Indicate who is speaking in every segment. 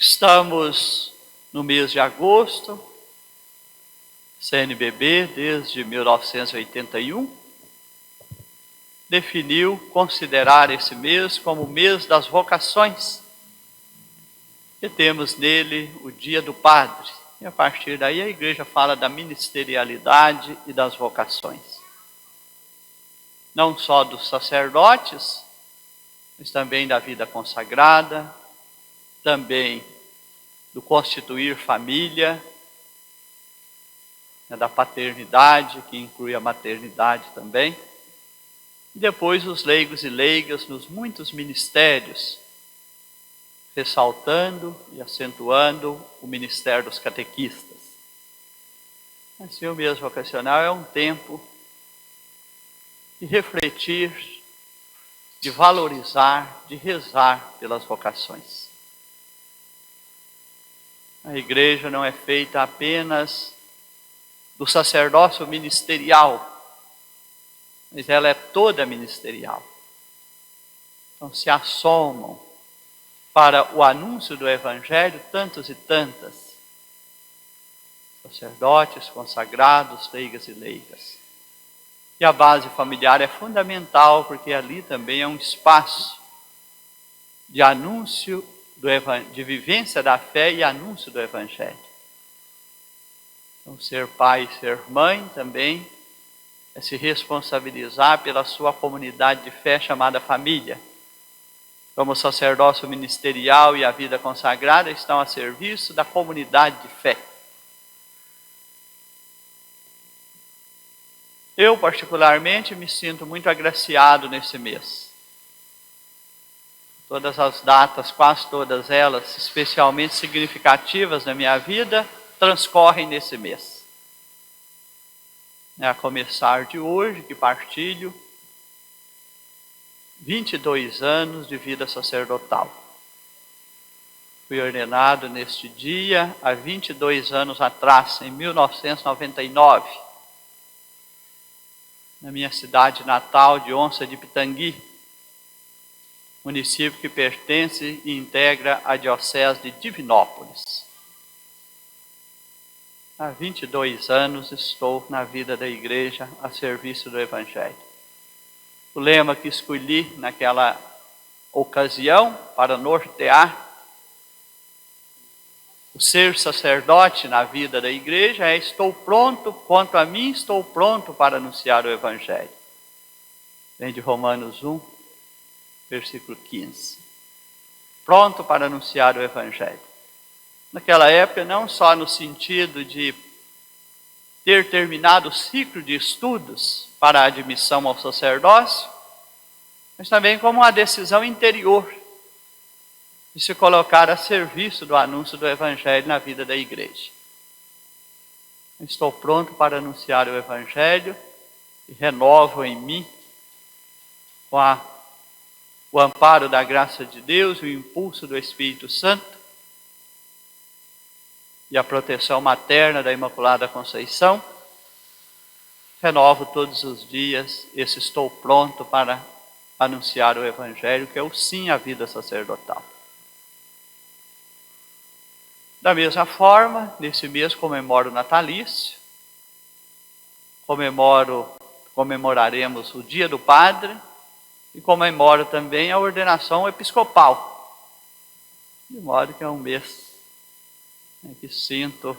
Speaker 1: Estamos no mês de agosto, CNBB, desde 1981, definiu considerar esse mês como o mês das vocações. E temos nele o Dia do Padre. E a partir daí a igreja fala da ministerialidade e das vocações. Não só dos sacerdotes, mas também da vida consagrada, também do constituir família, da paternidade, que inclui a maternidade também. E depois os leigos e leigas nos muitos ministérios, ressaltando e acentuando o ministério dos catequistas. Assim, o mês vocacional é um tempo de refletir, de valorizar, de rezar pelas vocações. A igreja não é feita apenas do sacerdócio ministerial, mas ela é toda ministerial. Então se assomam para o anúncio do Evangelho tantos e tantas, sacerdotes, consagrados, leigas e leigas. E a base familiar é fundamental, porque ali também é um espaço de anúncio, de vivência da fé e anúncio do Evangelho. Então ser pai e ser mãe também é se responsabilizar pela sua comunidade de fé chamada família. Como o sacerdócio ministerial e a vida consagrada estão a serviço da comunidade de fé. Eu, particularmente, me sinto muito agraciado nesse mês. Todas as datas, quase todas elas, especialmente significativas na minha vida, transcorrem nesse mês. A começar de hoje, que partilho 22 anos de vida sacerdotal. Fui ordenado neste dia há 22 anos atrás, em 1999, na minha cidade natal de Onça de Pitangui, município que pertence e integra a diocese de Divinópolis. Há 22 anos estou na vida da igreja a serviço do Evangelho. O lema que escolhi naquela ocasião para nortear o ser sacerdote na vida da igreja é: estou pronto, quanto a mim, estou pronto para anunciar o Evangelho. Vem de Romanos 1, versículo 15. Pronto para anunciar o Evangelho. Naquela época, não só no sentido de ter terminado o ciclo de estudos para a admissão ao sacerdócio, mas também como uma decisão interior de se colocar a serviço do anúncio do Evangelho na vida da igreja. Estou pronto para anunciar o Evangelho e renovo em mim, com o amparo da graça de Deus, o impulso do Espírito Santo e a proteção materna da Imaculada Conceição, renovo todos os dias esse estou pronto para anunciar o Evangelho, que é o sim à vida sacerdotal. Da mesma forma, nesse mês comemoro o natalício, comemoraremos o Dia do Padre e comemoro também a ordenação episcopal, de modo que é um mês em que sinto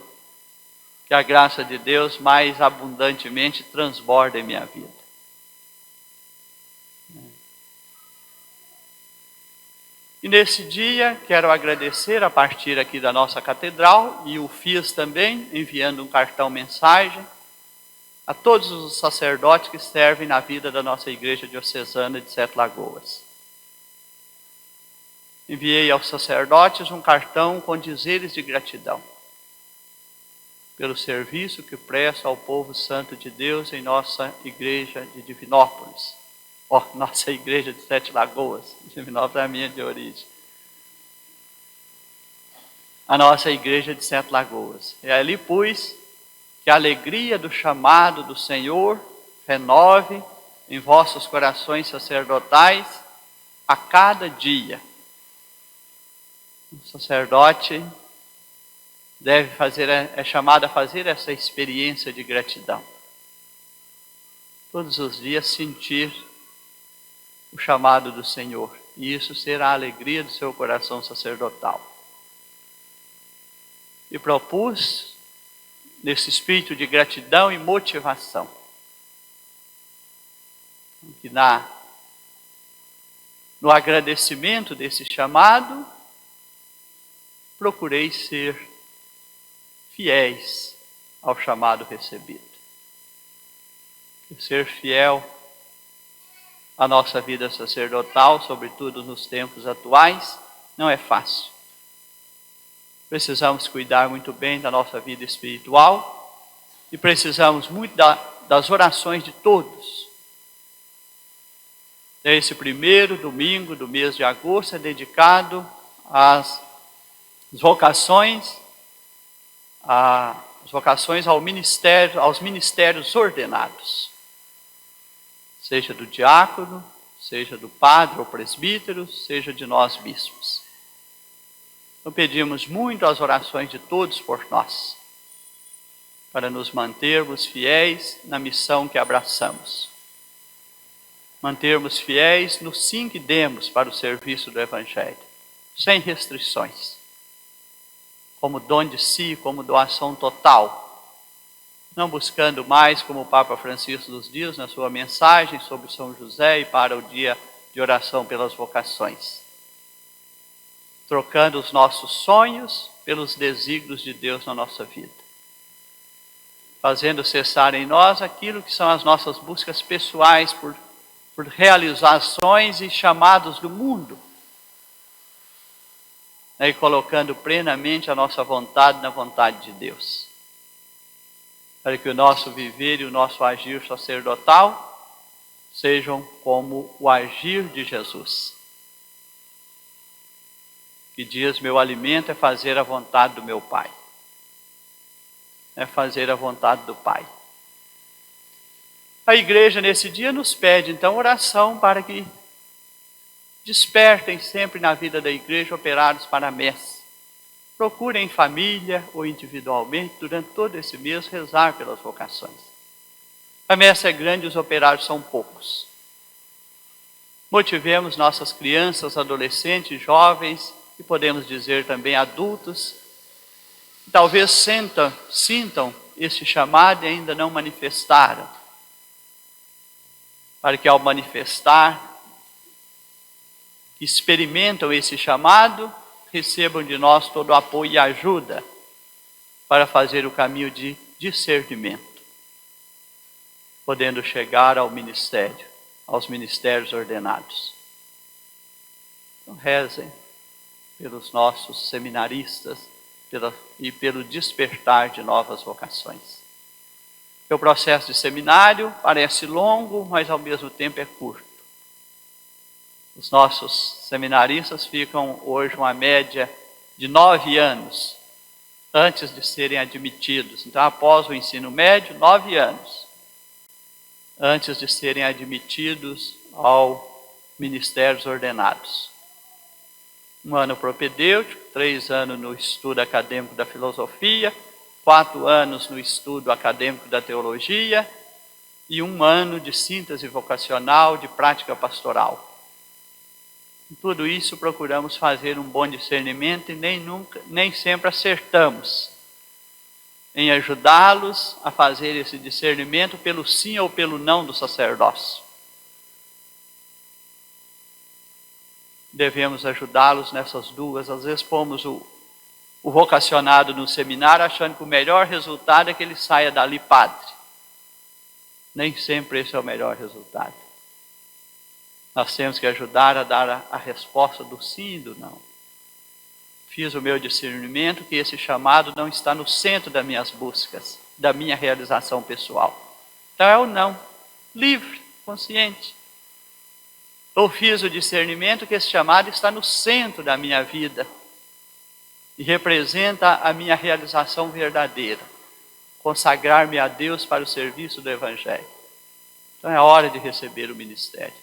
Speaker 1: que a graça de Deus mais abundantemente transborda em minha vida. E nesse dia quero agradecer a partir aqui da nossa catedral, e o fiz também enviando um cartão mensagem a todos os sacerdotes que servem na vida da nossa igreja diocesana de Sete Lagoas. Enviei aos sacerdotes um cartão com dizeres de gratidão pelo serviço que presta ao povo santo de Deus em nossa igreja de Divinópolis. Nossa igreja de Sete Lagoas, Divinópolis é a minha de origem. A nossa igreja de Sete Lagoas. E ali pus que a alegria do chamado do Senhor renove em vossos corações sacerdotais a cada dia. O sacerdote é chamado a fazer essa experiência de gratidão. Todos os dias sentir o chamado do Senhor. E isso será a alegria do seu coração sacerdotal. E propus, nesse espírito de gratidão e motivação, que no agradecimento desse chamado, procurei ser fiéis ao chamado recebido. E ser fiel à nossa vida sacerdotal, sobretudo nos tempos atuais, não é fácil. Precisamos cuidar muito bem da nossa vida espiritual e precisamos muito das orações de todos. Esse primeiro domingo do mês de agosto é dedicado às vocações aos ministérios ordenados, seja do diácono, seja do padre ou presbítero, seja de nós bispos. Então pedimos muito as orações de todos por nós, para nos mantermos fiéis na missão que abraçamos. Mantermos fiéis no sim que demos para o serviço do Evangelho, sem restrições, como dom de si, como doação total, não buscando mais, como o Papa Francisco nos diz na sua mensagem sobre São José e para o dia de oração pelas vocações, trocando os nossos sonhos pelos desígnios de Deus na nossa vida, fazendo cessar em nós aquilo que são as nossas buscas pessoais por realizações e chamados do mundo, e colocando plenamente a nossa vontade na vontade de Deus, para que o nosso viver e o nosso agir sacerdotal sejam como o agir de Jesus, que diz: meu alimento é fazer a vontade do meu Pai, é fazer a vontade do Pai. A igreja nesse dia nos pede então oração para que despertem sempre na vida da igreja operários para a messe. Procurem em família ou individualmente durante todo esse mês rezar pelas vocações. A messe é grande e os operários são poucos. Motivemos nossas crianças, adolescentes, jovens e podemos dizer também adultos, que talvez sintam esse chamado e ainda não manifestaram, para que ao manifestar, que experimentam esse chamado, recebam de nós todo o apoio e ajuda para fazer o caminho de discernimento, podendo chegar ao ministério, aos ministérios ordenados. Então rezem pelos nossos seminaristas e pelo despertar de novas vocações. O processo de seminário parece longo, mas ao mesmo tempo é curto. Os nossos seminaristas ficam hoje uma média de 9 anos antes de serem admitidos. Então, após o ensino médio, 9 anos antes de serem admitidos ao ministérios ordenados. 1 ano propedêutico, 3 anos no estudo acadêmico da filosofia, 4 anos no estudo acadêmico da teologia e 1 ano de síntese vocacional, de prática pastoral. Em tudo isso procuramos fazer um bom discernimento e nem sempre acertamos em ajudá-los a fazer esse discernimento pelo sim ou pelo não do sacerdócio. Devemos ajudá-los nessas duas. Às vezes pomos o vocacionado no seminário achando que o melhor resultado é que ele saia dali padre. Nem sempre esse é o melhor resultado. Nós temos que ajudar a dar a resposta do sim e do não. Fiz o meu discernimento que esse chamado não está no centro das minhas buscas, da minha realização pessoal. Então é o não, livre, consciente. Ou fiz o discernimento que esse chamado está no centro da minha vida e representa a minha realização verdadeira, consagrar-me a Deus para o serviço do Evangelho. Então é hora de receber o ministério.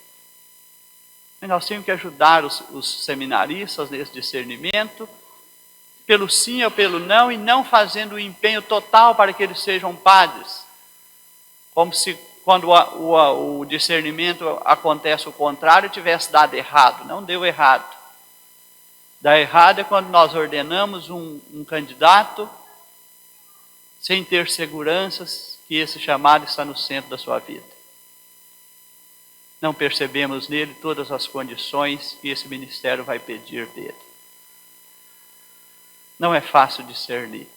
Speaker 1: E nós temos que ajudar os seminaristas nesse discernimento, pelo sim ou pelo não, e não fazendo o empenho total para que eles sejam padres. Como se quando o discernimento acontece o contrário, tivesse dado errado. Não deu errado. Dá errado é quando nós ordenamos um candidato sem ter seguranças que esse chamado está no centro da sua vida. Não percebemos nele todas as condições que esse ministério vai pedir dele. Não é fácil discernir.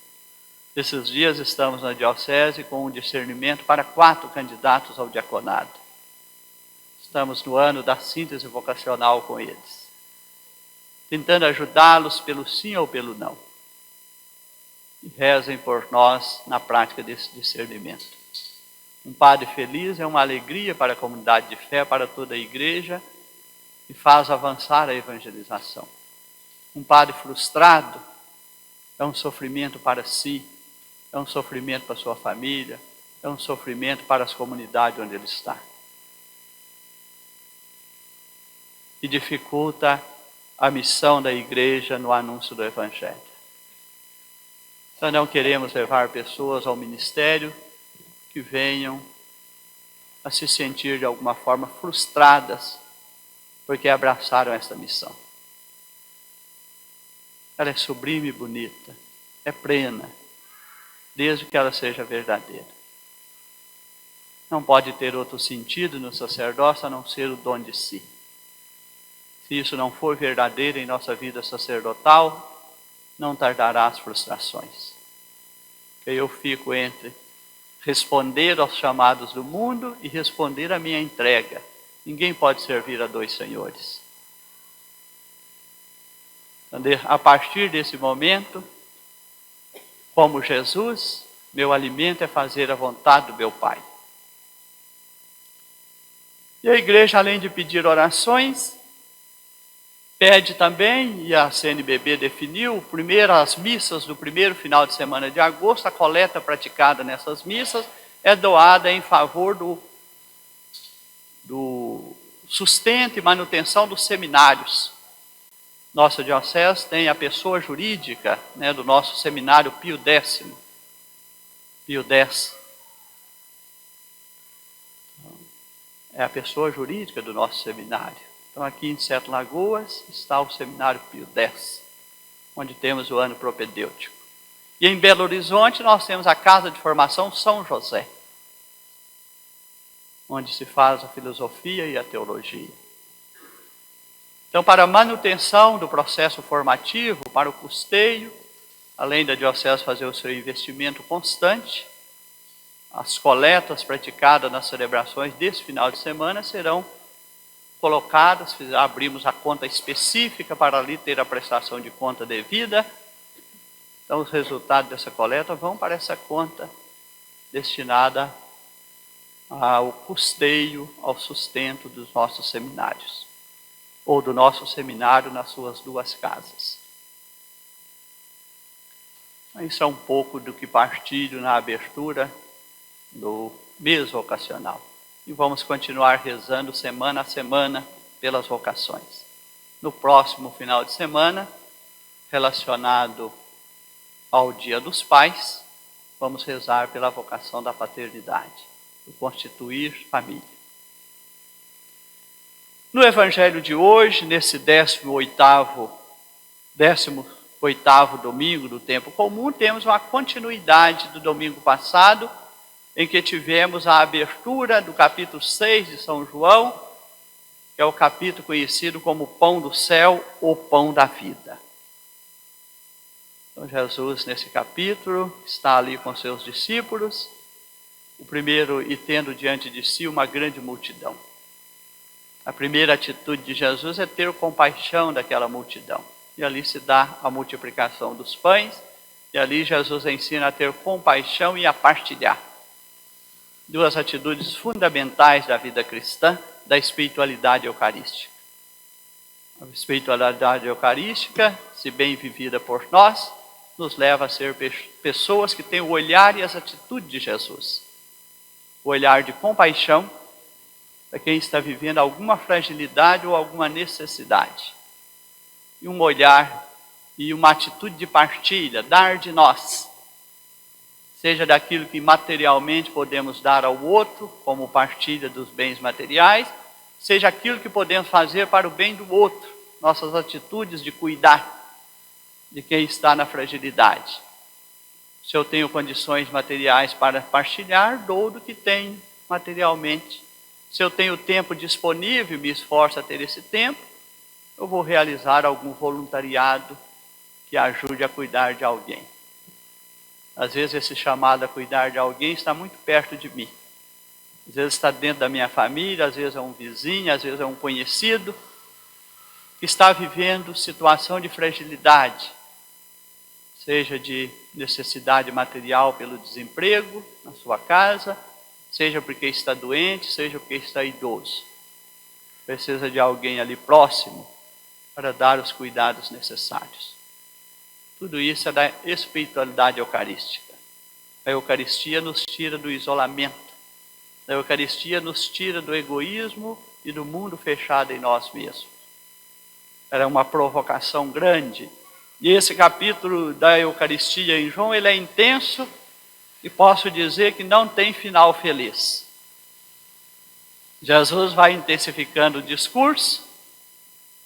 Speaker 1: Esses dias estamos na diocese com um discernimento para 4 candidatos ao diaconado. Estamos no ano da síntese vocacional com eles, tentando ajudá-los pelo sim ou pelo não. E rezem por nós na prática desse discernimento. Um padre feliz é uma alegria para a comunidade de fé, para toda a igreja, e faz avançar a evangelização. Um padre frustrado é um sofrimento para si, é um sofrimento para a sua família, é um sofrimento para as comunidades onde ele está. E dificulta a missão da igreja no anúncio do Evangelho. Então não queremos levar pessoas ao ministério que venham a se sentir de alguma forma frustradas porque abraçaram esta missão. Ela é sublime e bonita, é plena, desde que ela seja verdadeira. Não pode ter outro sentido no sacerdócio a não ser o dom de si. Se isso não for verdadeiro em nossa vida sacerdotal, não tardará as frustrações. Eu fico entre responder aos chamados do mundo e responder à minha entrega. Ninguém pode servir a 2 senhores. A partir desse momento, como Jesus, meu alimento é fazer a vontade do meu Pai. E a igreja, além de pedir orações, pede também, e a CNBB definiu, as missas do primeiro final de semana de agosto, a coleta praticada nessas missas é doada em favor do sustento e manutenção dos seminários. Nossa diocese tem a pessoa jurídica, do nosso seminário Pio X. Pio X. É a pessoa jurídica do nosso seminário. Então aqui em Sete Lagoas está o seminário Pio X, onde temos o ano propedêutico. E em Belo Horizonte nós temos a Casa de Formação São José, onde se faz a filosofia e a teologia. Então, para a manutenção do processo formativo, para o custeio, além da diocese fazer o seu investimento constante, as coletas praticadas nas celebrações desse final de semana serão colocadas, abrimos a conta específica para ali ter a prestação de conta devida. Então, os resultados dessa coleta vão para essa conta destinada ao custeio, ao sustento dos nossos seminários, ou do nosso seminário nas suas 2 casas. Isso é um pouco do que partilho na abertura do mês vocacional. E vamos continuar rezando semana a semana pelas vocações. No próximo final de semana, relacionado ao Dia dos Pais, vamos rezar pela vocação da paternidade, do constituir família. No Evangelho de hoje, nesse 18º domingo do tempo comum, temos uma continuidade do domingo passado, em que tivemos a abertura do capítulo 6 de São João, que é o capítulo conhecido como Pão do Céu, ou Pão da Vida. Então Jesus, nesse capítulo, está ali com seus discípulos, o primeiro, e tendo diante de si uma grande multidão. A primeira atitude de Jesus é ter compaixão daquela multidão. E ali se dá a multiplicação dos pães, e ali Jesus ensina a ter compaixão e a partilhar. 2 atitudes fundamentais da vida cristã, da espiritualidade eucarística. A espiritualidade eucarística, se bem vivida por nós, nos leva a ser pessoas que têm o olhar e as atitudes de Jesus. O olhar de compaixão para quem está vivendo alguma fragilidade ou alguma necessidade. E um olhar e uma atitude de partilha, dar de nós, seja daquilo que materialmente podemos dar ao outro, como partilha dos bens materiais, seja aquilo que podemos fazer para o bem do outro, nossas atitudes de cuidar de quem está na fragilidade. Se eu tenho condições materiais para partilhar, dou do que tenho materialmente. Se eu tenho tempo disponível e me esforço a ter esse tempo, eu vou realizar algum voluntariado que ajude a cuidar de alguém. Às vezes esse chamado a cuidar de alguém está muito perto de mim. Às vezes está dentro da minha família, às vezes é um vizinho, às vezes é um conhecido que está vivendo situação de fragilidade, seja de necessidade material pelo desemprego na sua casa, seja porque está doente, seja porque está idoso. Precisa de alguém ali próximo para dar os cuidados necessários. Tudo isso é da espiritualidade eucarística. A Eucaristia nos tira do isolamento. A Eucaristia nos tira do egoísmo e do mundo fechado em nós mesmos. Era uma provocação grande. E esse capítulo da Eucaristia em João, ele é intenso e posso dizer que não tem final feliz. Jesus vai intensificando o discurso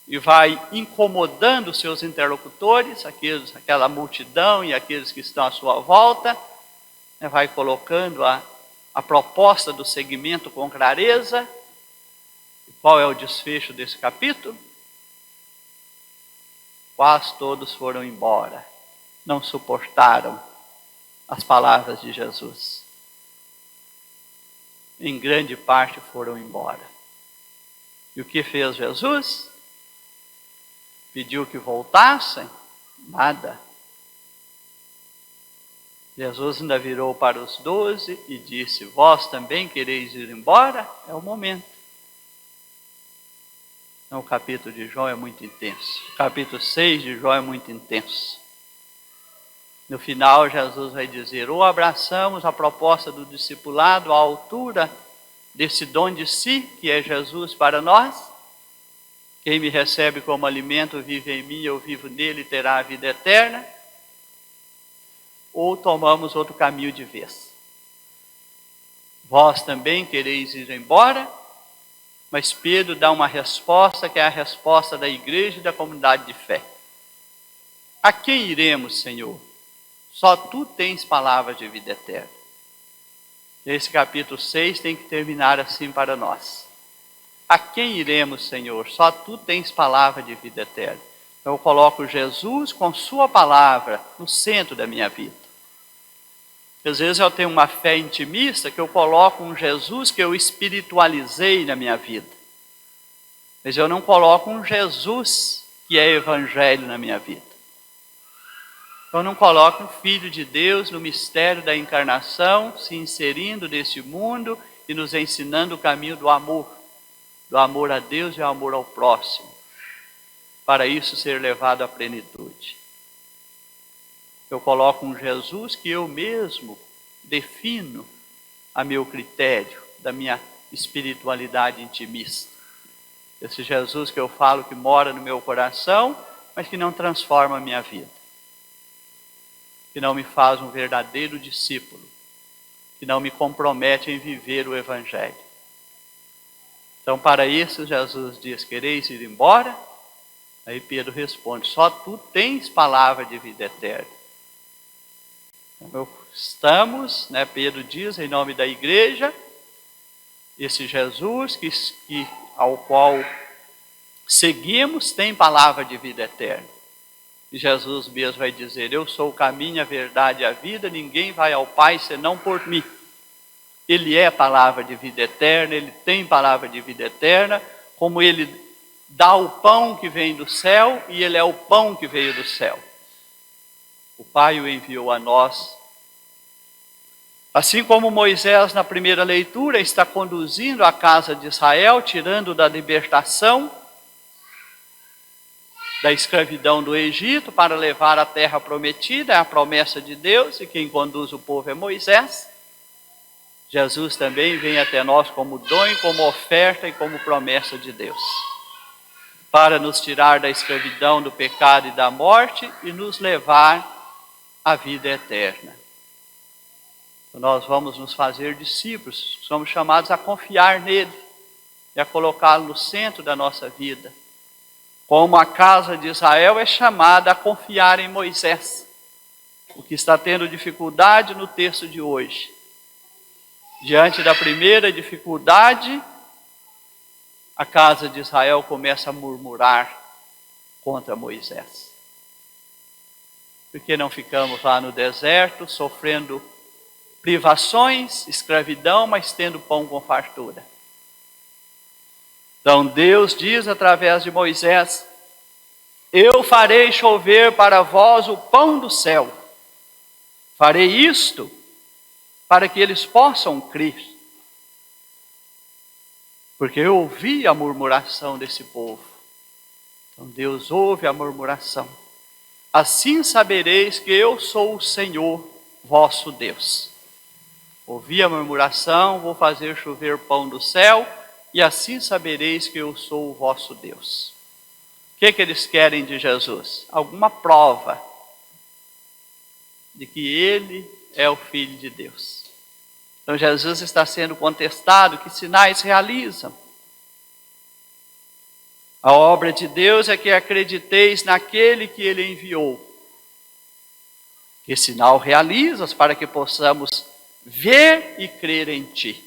Speaker 1: e vai incomodando seus interlocutores, aquela multidão e aqueles que estão à sua volta, vai colocando a proposta do segmento com clareza. E qual é o desfecho desse capítulo? Quase todos foram embora, não suportaram as palavras de Jesus. Em grande parte foram embora. E o que fez Jesus? Pediu que voltassem? Nada. Jesus ainda virou para os 12 e disse: vós também quereis ir embora? É o momento. Então, o capítulo de João é muito intenso. O capítulo 6 de João é muito intenso. No final, Jesus vai dizer: ou abraçamos a proposta do discipulado à altura desse dom de si, que é Jesus para nós. Quem me recebe como alimento vive em mim, eu vivo nele e terá a vida eterna. Ou tomamos outro caminho de vez. Vós também quereis ir embora? Mas Pedro dá uma resposta que é a resposta da igreja e da comunidade de fé. A quem iremos, Senhor? Só tu tens palavras de vida eterna. Esse capítulo 6 tem que terminar assim para nós. A quem iremos, Senhor? Só tu tens palavra de vida eterna. Então eu coloco Jesus com sua palavra no centro da minha vida. Às vezes eu tenho uma fé intimista que eu coloco um Jesus que eu espiritualizei na minha vida. Mas eu não coloco um Jesus que é evangelho na minha vida. Eu não coloco o Filho de Deus no mistério da encarnação, se inserindo nesse mundo e nos ensinando o caminho do amor a Deus e o amor ao próximo, para isso ser levado à plenitude. Eu coloco um Jesus que eu mesmo defino a meu critério, da minha espiritualidade intimista. Esse Jesus que eu falo que mora no meu coração, mas que não transforma a minha vida. Que não me faz um verdadeiro discípulo. Que não me compromete em viver o Evangelho. Então, para isso, Jesus diz: quereis ir embora? Aí Pedro responde: só tu tens palavra de vida eterna. Então, estamos, Pedro diz, em nome da igreja, esse Jesus ao qual seguimos tem palavra de vida eterna. E Jesus mesmo vai dizer: eu sou o caminho, a verdade e a vida, ninguém vai ao Pai senão por mim. Ele é a palavra de vida eterna, ele tem palavra de vida eterna, como ele dá o pão que vem do céu, e ele é o pão que veio do céu. O Pai o enviou a nós. Assim como Moisés, na primeira leitura, está conduzindo a casa de Israel, tirando da libertação, da escravidão do Egito, para levar a terra prometida, é a promessa de Deus, e quem conduz o povo é Moisés. Jesus também vem até nós como dom, como oferta e como promessa de Deus. para nos tirar da escravidão, do pecado e da morte e nos levar à vida eterna. Nós vamos nos fazer discípulos, somos chamados a confiar nele e a colocá-lo no centro da nossa vida. Como a casa de Israel é chamada a confiar em Moisés, o que está tendo dificuldade no texto de hoje. Diante da primeira dificuldade, a casa de Israel começa a murmurar contra Moisés. Por que não ficamos lá no deserto, sofrendo privações, escravidão, mas tendo pão com fartura? Então Deus diz através de Moisés: eu farei chover para vós o pão do céu. Farei isto para que eles possam crer. Porque eu ouvi a murmuração desse povo. Então Deus ouve a murmuração. Assim sabereis que eu sou o Senhor, vosso Deus. Ouvi a murmuração, vou fazer chover pão do céu, e assim sabereis que eu sou o vosso Deus. O que eles querem de Jesus? Alguma prova de que ele é o Filho de Deus. Então Jesus está sendo contestado, que sinais realizam? A obra de Deus é que acrediteis naquele que ele enviou. Que sinal realizas para que possamos ver e crer em ti?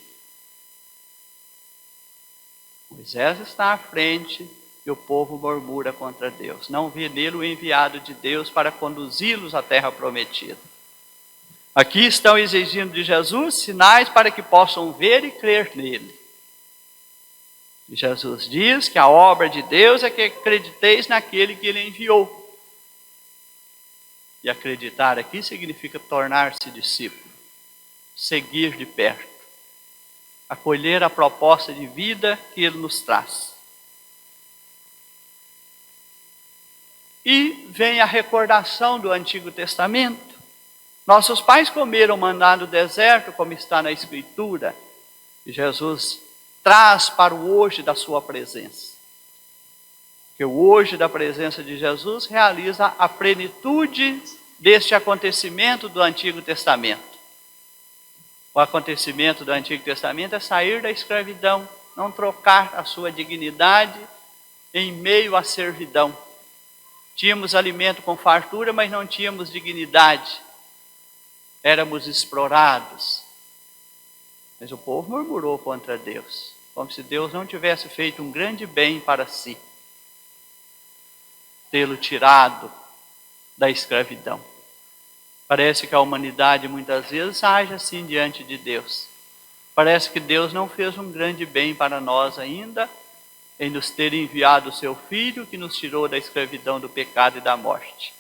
Speaker 1: Moisés está à frente e o povo murmura contra Deus. Não vê nele o enviado de Deus para conduzi-los à terra prometida. Aqui estão exigindo de Jesus sinais para que possam ver e crer nele. E Jesus diz que a obra de Deus é que acrediteis naquele que ele enviou. E acreditar aqui significa tornar-se discípulo, seguir de perto, acolher a proposta de vida que ele nos traz. E vem a recordação do Antigo Testamento. Nossos pais comeram maná no deserto, como está na Escritura, e Jesus traz para o hoje da sua presença. Que o hoje da presença de Jesus realiza a plenitude deste acontecimento do Antigo Testamento. O acontecimento do Antigo Testamento é sair da escravidão, não trocar a sua dignidade em meio à servidão. Tínhamos alimento com fartura, mas não tínhamos dignidade. Éramos explorados. Mas o povo murmurou contra Deus, como se Deus não tivesse feito um grande bem para si, tê-lo tirado da escravidão. Parece que a humanidade muitas vezes age assim diante de Deus. Parece que Deus não fez um grande bem para nós ainda, em nos ter enviado o seu Filho, que nos tirou da escravidão, do pecado e da morte.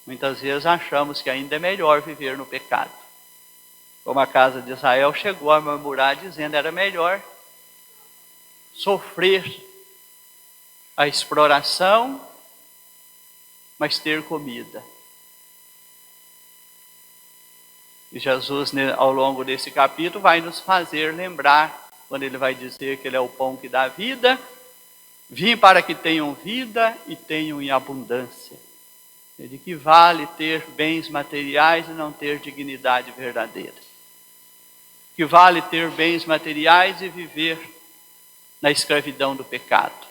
Speaker 1: Muitas vezes achamos que ainda é melhor viver no pecado. Como a casa de Israel chegou a murmurar, dizendo que era melhor sofrer a exploração, mas ter comida. E Jesus, ao longo desse capítulo, vai nos fazer lembrar, quando ele vai dizer que ele é o pão que dá vida: vim para que tenham vida e tenham em abundância. De que vale ter bens materiais e não ter dignidade verdadeira? Que vale ter bens materiais e viver na escravidão do pecado?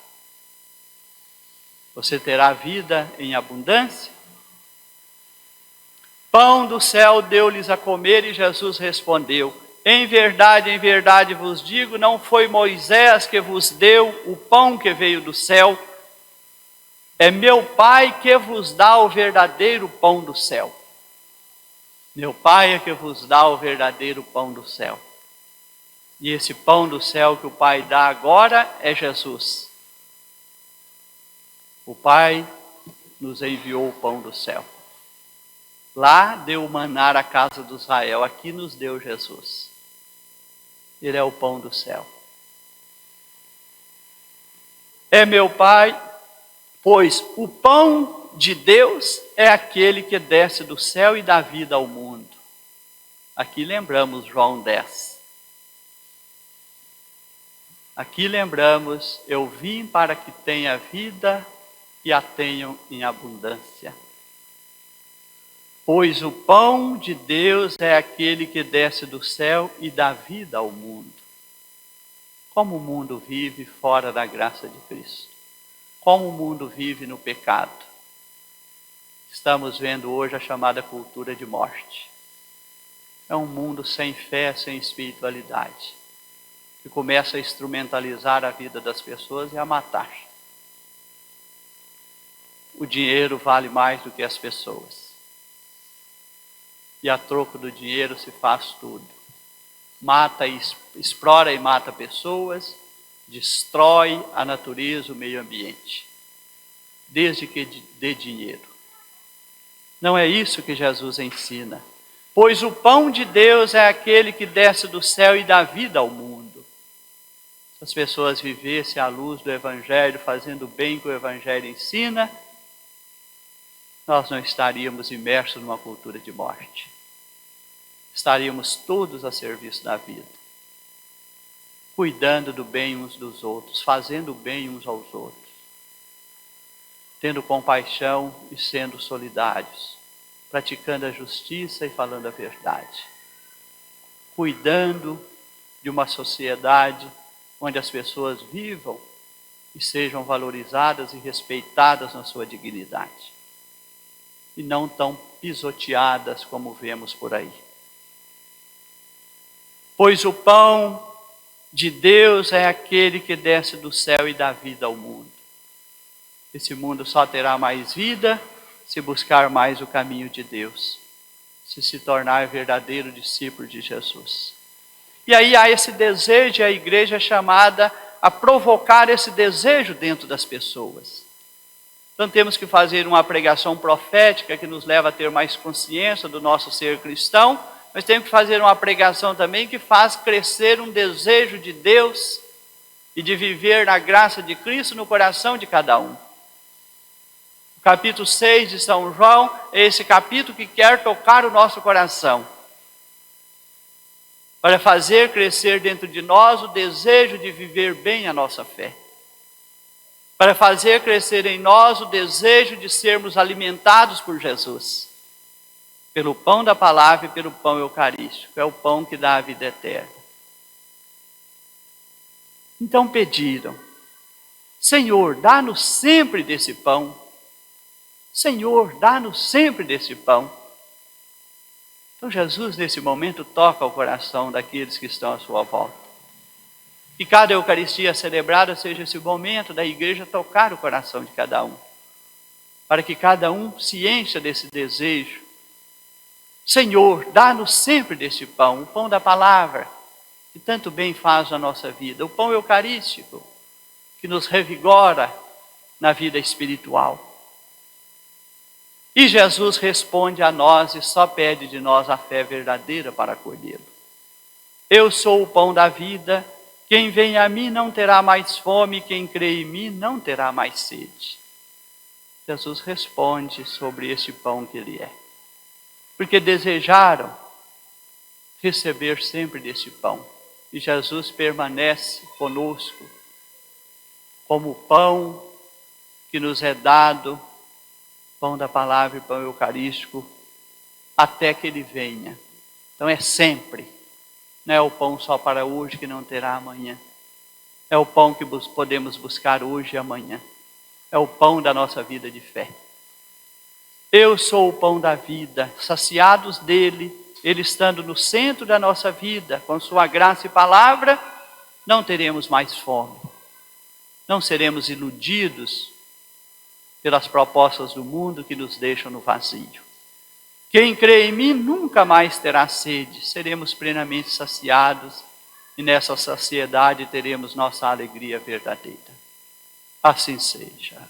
Speaker 1: Você terá vida em abundância? Pão do céu deu-lhes a comer, e Jesus respondeu: em verdade vos digo, não foi Moisés que vos deu o pão que veio do céu, é meu Pai que vos dá o verdadeiro pão do céu. Meu Pai é que vos dá o verdadeiro pão do céu. E esse pão do céu que o Pai dá agora é Jesus. O Pai nos enviou o pão do céu. Lá deu o maná à casa de Israel, aqui nos deu Jesus. Ele é o pão do céu. É meu Pai, pois o pão de Deus é aquele que desce do céu e dá vida ao mundo. Aqui lembramos João 10. Aqui lembramos, eu vim para que tenha vida e a tenham em abundância. Pois o pão de Deus é aquele que desce do céu e dá vida ao mundo. Como o mundo vive fora da graça de Cristo? Como o mundo vive no pecado? Estamos vendo hoje a chamada cultura de morte. É um mundo sem fé, sem espiritualidade, que começa a instrumentalizar a vida das pessoas e a matar. O dinheiro vale mais do que as pessoas. E a troco do dinheiro se faz tudo. Mata, explora e mata pessoas, destrói a natureza, o meio ambiente, desde que dê dinheiro. Não é isso que Jesus ensina. Pois o pão de Deus é aquele que desce do céu e dá vida ao mundo. Se as pessoas vivessem à luz do Evangelho, fazendo o bem que o Evangelho ensina, nós não estaríamos imersos numa cultura de morte. Estaríamos todos a serviço da vida, cuidando do bem uns dos outros, fazendo o bem uns aos outros, tendo compaixão e sendo solidários, praticando a justiça e falando a verdade, cuidando de uma sociedade onde as pessoas vivam e sejam valorizadas e respeitadas na sua dignidade, e não tão pisoteadas como vemos por aí. Pois o pão de Deus é aquele que desce do céu e dá vida ao mundo. Esse mundo só terá mais vida se buscar mais o caminho de Deus, se tornar verdadeiro discípulo de Jesus. E aí há esse desejo, e a igreja é chamada a provocar esse desejo dentro das pessoas. Então temos que fazer uma pregação profética que nos leva a ter mais consciência do nosso ser cristão, mas temos que fazer uma pregação também que faz crescer um desejo de Deus e de viver na graça de Cristo no coração de cada um. O capítulo 6 de São João é esse capítulo que quer tocar o nosso coração, para fazer crescer dentro de nós o desejo de viver bem a nossa fé, para fazer crescer em nós o desejo de sermos alimentados por Jesus, pelo pão da palavra e pelo pão eucarístico, é o pão que dá a vida eterna. Então pediram, Senhor, dá-nos sempre desse pão. Senhor, dá-nos sempre desse pão. Então Jesus nesse momento toca o coração daqueles que estão à sua volta. Que cada Eucaristia celebrada seja esse momento da igreja tocar o coração de cada um, para que cada um se encha desse desejo. Senhor, dá-nos sempre desse pão, o pão da palavra, que tanto bem faz na nossa vida, o pão eucarístico, que nos revigora na vida espiritual. E Jesus responde a nós e só pede de nós a fé verdadeira para acolhê-lo. Eu sou o pão da vida, quem vem a mim não terá mais fome, quem crê em mim não terá mais sede. Jesus responde sobre esse pão que ele é. Porque desejaram receber sempre desse pão. E Jesus permanece conosco como o pão que nos é dado, pão da palavra e pão eucarístico, até que ele venha. Então é sempre. Não é o pão só para hoje que não terá amanhã. É o pão que podemos buscar hoje e amanhã. É o pão da nossa vida de fé. Eu sou o pão da vida, saciados dele, ele estando no centro da nossa vida, com sua graça e palavra, não teremos mais fome. Não seremos iludidos pelas propostas do mundo que nos deixam no vazio. Quem crê em mim nunca mais terá sede, seremos plenamente saciados e nessa saciedade teremos nossa alegria verdadeira. Assim seja.